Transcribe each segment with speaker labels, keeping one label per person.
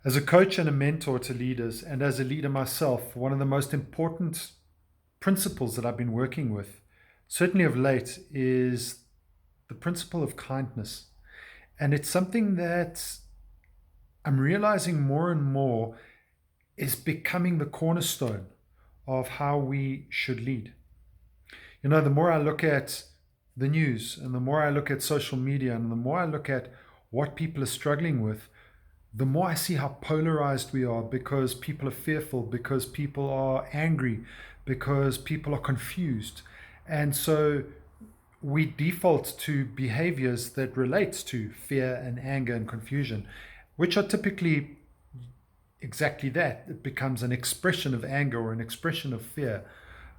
Speaker 1: As a coach and a mentor to leaders, and as a leader myself, one of the most important principles that I've been working with, certainly of late, is the principle of kindness. And it's something that I'm realizing more and more is becoming the cornerstone of how we should lead. You know, the more I look at the news and the more I look at social media and the more I look at what people are struggling with, the more I see how polarized we are because people are fearful, because people are angry, because people are confused. And so we default to behaviors that relates to fear and anger and confusion, which are typically exactly that. It becomes an expression of anger or an expression of fear,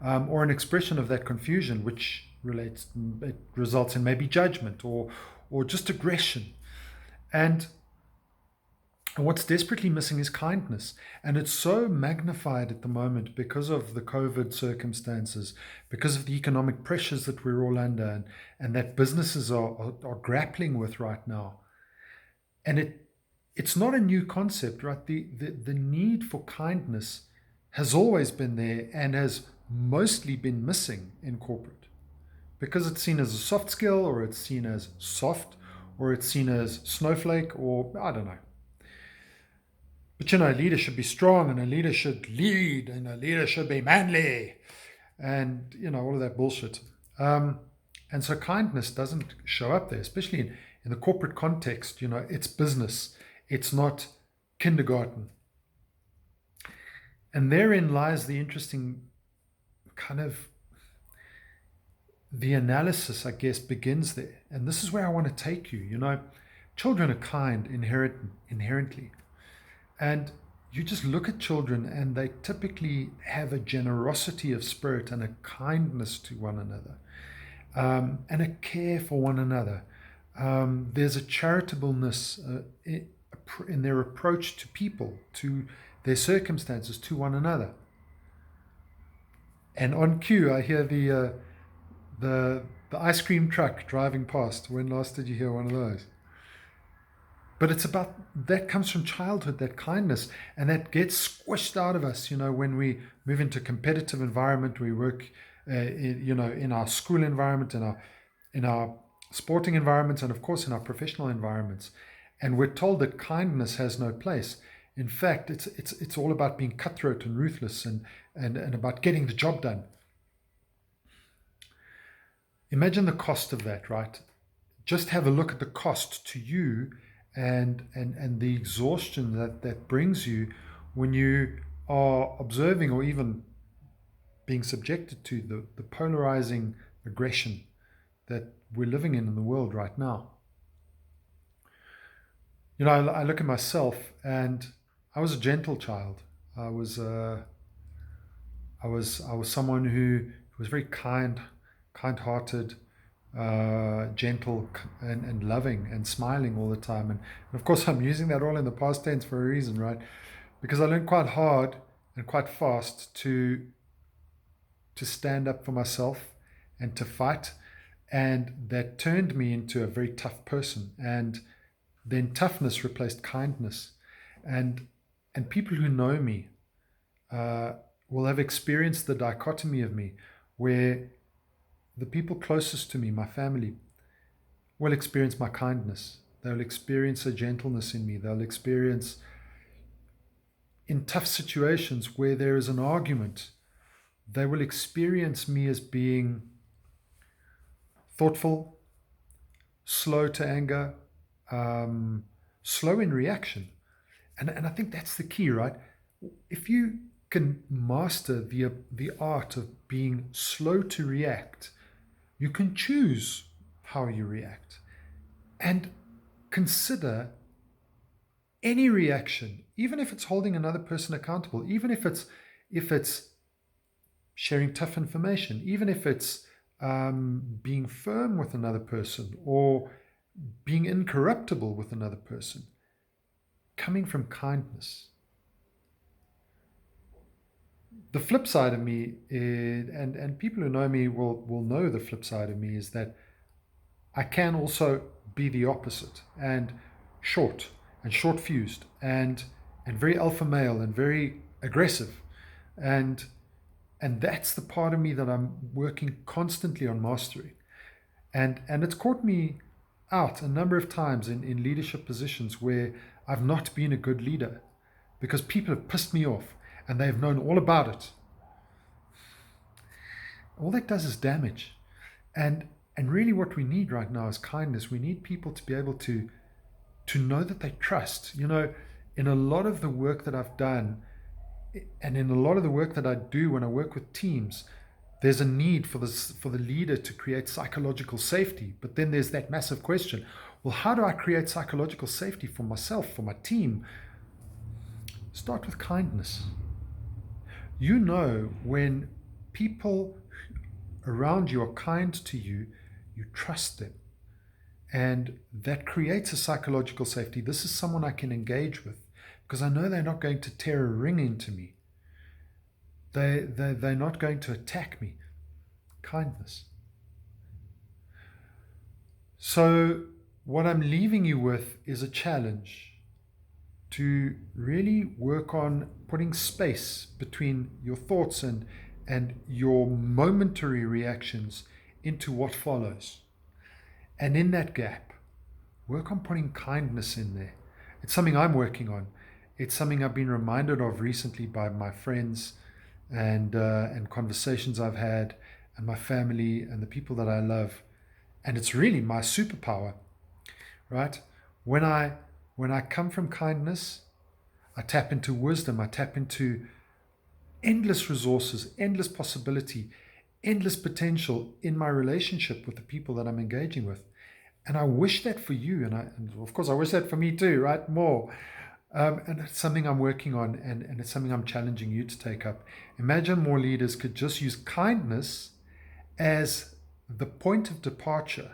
Speaker 1: or an expression of that confusion, which it results in maybe judgment or just aggression. And what's desperately missing is kindness. And it's so magnified at the moment because of the COVID circumstances, because of the economic pressures that we're all under and that businesses are grappling with right now. And it's not a new concept, right? The need for kindness has always been there and has mostly been missing in corporate because it's seen as a soft skill, or it's seen as soft, or it's seen as snowflake, or I don't know. But a leader should be strong, and a leader should lead, and a leader should be manly, and all of that bullshit. And so kindness doesn't show up there, especially in the corporate context. It's business, it's not kindergarten. And therein lies the interesting kind of the analysis, I guess, begins there. And this is where I want to take you. Children are kind inherently. And you just look at children and they typically have a generosity of spirit and a kindness to one another, and a care for one another. There's a charitableness in their approach to people, to their circumstances, to one another. And on cue, I hear the ice cream truck driving past. When last did you hear one of those? But it's about, that comes from childhood, that kindness, and that gets squished out of us, when we move into a competitive environment, we work, in our school environment, in our sporting environments, and of course in our professional environments. And we're told that kindness has no place. In fact, it's all about being cutthroat and ruthless and about getting the job done. Imagine the cost of that, right? Just have a look at the cost to you and the exhaustion that brings you when you are observing or even being subjected to the polarizing aggression that we're living in the world right now. I look at myself, and I was a gentle child. I was someone who was very kind-hearted, gentle and loving and smiling all the time. And of course, I'm using that all in the past tense for a reason, right? Because I learned quite hard and quite fast to stand up for myself and to fight. And that turned me into a very tough person. And then toughness replaced kindness. And people who know me will have experienced the dichotomy of me, where the people closest to me, my family, will experience my kindness. They'll experience a gentleness in me. They'll experience, in tough situations where there is an argument, they will experience me as being thoughtful, slow to anger, slow in reaction. And I think that's the key, right? If you can master the art of being slow to react, you can choose how you react and consider any reaction, even if it's holding another person accountable, even if it's sharing tough information, even if it's being firm with another person or being incorruptible with another person, coming from kindness. The flip side of me is, and people who know me will know the flip side of me, is that I can also be the opposite and short fused and and very alpha male and very aggressive. And that's the part of me that I'm working constantly on mastering. And it's caught me out a number of times in leadership positions where I've not been a good leader because people have pissed me off and they've known all about it. All that does is damage. And really what we need right now is kindness. We need people to be able to know that they trust. You know, in a lot of the work that I've done, and in a lot of the work that I do when I work with teams, there's a need for the leader to create psychological safety. But then there's that massive question, well, how do I create psychological safety for myself, for my team? Start with kindness. You know, when people around you are kind to you, you trust them. And that creates a psychological safety. This is someone I can engage with because I know they're not going to tear a ring into me. They're not going to attack me. Kindness. So what I'm leaving you with is a challenge to really work on putting space between your thoughts and your momentary reactions into what follows. And in that gap, work on putting kindness in there. It's something I'm working on. It's something I've been reminded of recently by my friends and conversations I've had, and my family and the people that I love. And it's really my superpower, right? When I come from kindness, I tap into wisdom. I tap into endless resources, endless possibility, endless potential in my relationship with the people that I'm engaging with. And I wish that for you. And of course, I wish that for me too, right? More. And it's something I'm working on, and it's something I'm challenging you to take up. Imagine more leaders could just use kindness as the point of departure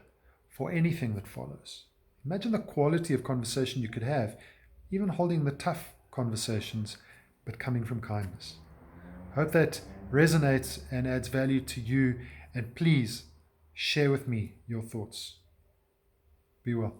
Speaker 1: for anything that follows. Imagine the quality of conversation you could have, even holding the tough conversations, but coming from kindness. I hope that resonates and adds value to you, and please share with me your thoughts. Be well.